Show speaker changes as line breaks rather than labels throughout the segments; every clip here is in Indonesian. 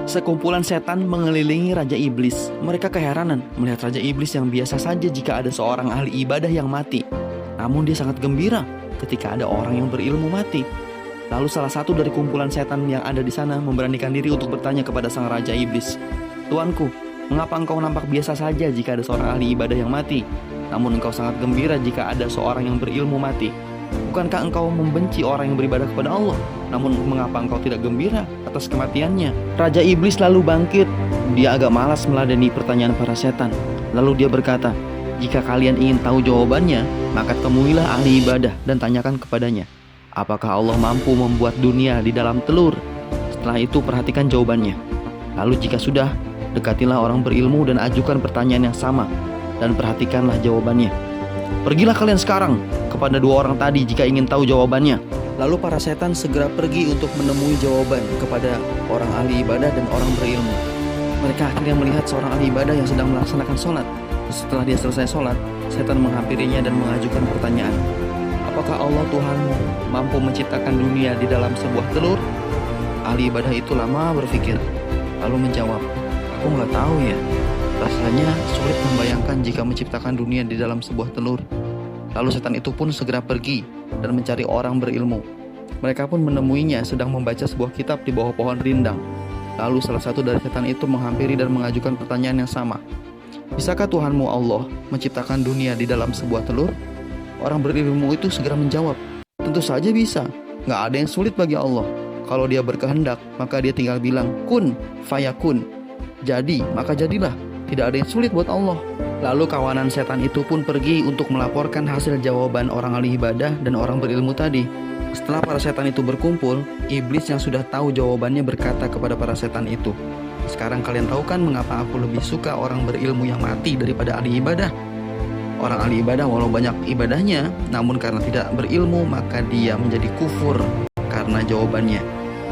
Sekumpulan setan mengelilingi Raja Iblis. Mereka keheranan melihat Raja Iblis yang biasa saja jika ada seorang ahli ibadah yang mati. Namun dia sangat gembira ketika ada orang yang berilmu mati. Lalu salah satu dari kumpulan setan yang ada di sana memberanikan diri untuk bertanya kepada sang Raja Iblis, "Tuanku, mengapa engkau nampak biasa saja jika ada seorang ahli ibadah yang mati? Namun engkau sangat gembira jika ada seorang yang berilmu mati. Bukankah engkau membenci orang yang beribadah kepada Allah? Namun mengapa engkau tidak gembira atas kematiannya?" Raja Iblis lalu bangkit. Dia agak malas meladeni pertanyaan para setan. Lalu dia berkata, "Jika kalian ingin tahu jawabannya, maka temuilah ahli ibadah dan tanyakan kepadanya, apakah Allah mampu membuat dunia di dalam telur? Setelah itu perhatikan jawabannya. Lalu jika sudah, dekatilah orang berilmu dan ajukan pertanyaan yang sama, dan perhatikanlah jawabannya. Pergilah kalian sekarang kepada dua orang tadi jika ingin tahu jawabannya." Lalu para setan segera pergi untuk menemui jawaban kepada orang ahli ibadah dan orang berilmu. Mereka akhirnya melihat seorang ahli ibadah yang sedang melaksanakan sholat. Setelah dia selesai sholat, setan menghampirinya dan mengajukan pertanyaan, "Apakah Allah Tuhanmu mampu menciptakan dunia di dalam sebuah telur?" Ahli ibadah itu lama berpikir, lalu menjawab, "Aku nggak tahu ya. Rasanya sulit membayangkan jika menciptakan dunia di dalam sebuah telur." Lalu setan itu pun segera pergi dan mencari orang berilmu. Mereka pun menemuinya sedang membaca sebuah kitab di bawah pohon rindang. Lalu salah satu dari setan itu menghampiri dan mengajukan pertanyaan yang sama, "Bisakah Tuhanmu Allah menciptakan dunia di dalam sebuah telur?" Orang berilmu itu segera menjawab, "Tentu saja bisa. Nggak ada yang sulit bagi Allah. Kalau dia berkehendak, maka dia tinggal bilang, kun, fayakun. Jadi, maka jadilah. Tidak ada yang sulit buat Allah." Lalu kawanan setan itu pun pergi untuk melaporkan hasil jawaban orang ahli ibadah dan orang berilmu tadi. Setelah para setan itu berkumpul, iblis yang sudah tahu jawabannya berkata kepada para setan itu, "Sekarang kalian tahu kan mengapa aku lebih suka orang berilmu yang mati daripada ahli ibadah? Orang ahli ibadah walau banyak ibadahnya, namun karena tidak berilmu maka dia menjadi kufur karena jawabannya.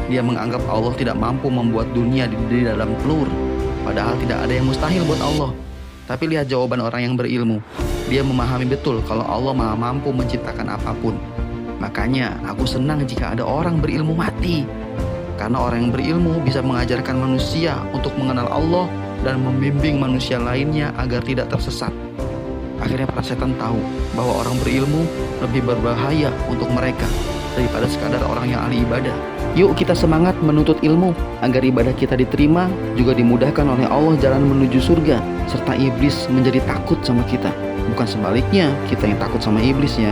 Dia menganggap Allah tidak mampu membuat dunia di dalam telur. Padahal tidak ada yang mustahil buat Allah. Tapi lihat jawaban orang yang berilmu. Dia memahami betul kalau Allah maha mampu menciptakan apapun. Makanya aku senang jika ada orang berilmu mati. Karena orang yang berilmu bisa mengajarkan manusia untuk mengenal Allah dan membimbing manusia lainnya agar tidak tersesat." Akhirnya para setan tahu bahwa orang berilmu lebih berbahaya untuk mereka daripada sekadar orang yang ahli ibadah. Yuk kita semangat menuntut ilmu agar ibadah kita diterima, juga dimudahkan oleh Allah jalan menuju surga, serta iblis menjadi takut sama kita. Bukan sebaliknya, kita yang takut sama iblis ya.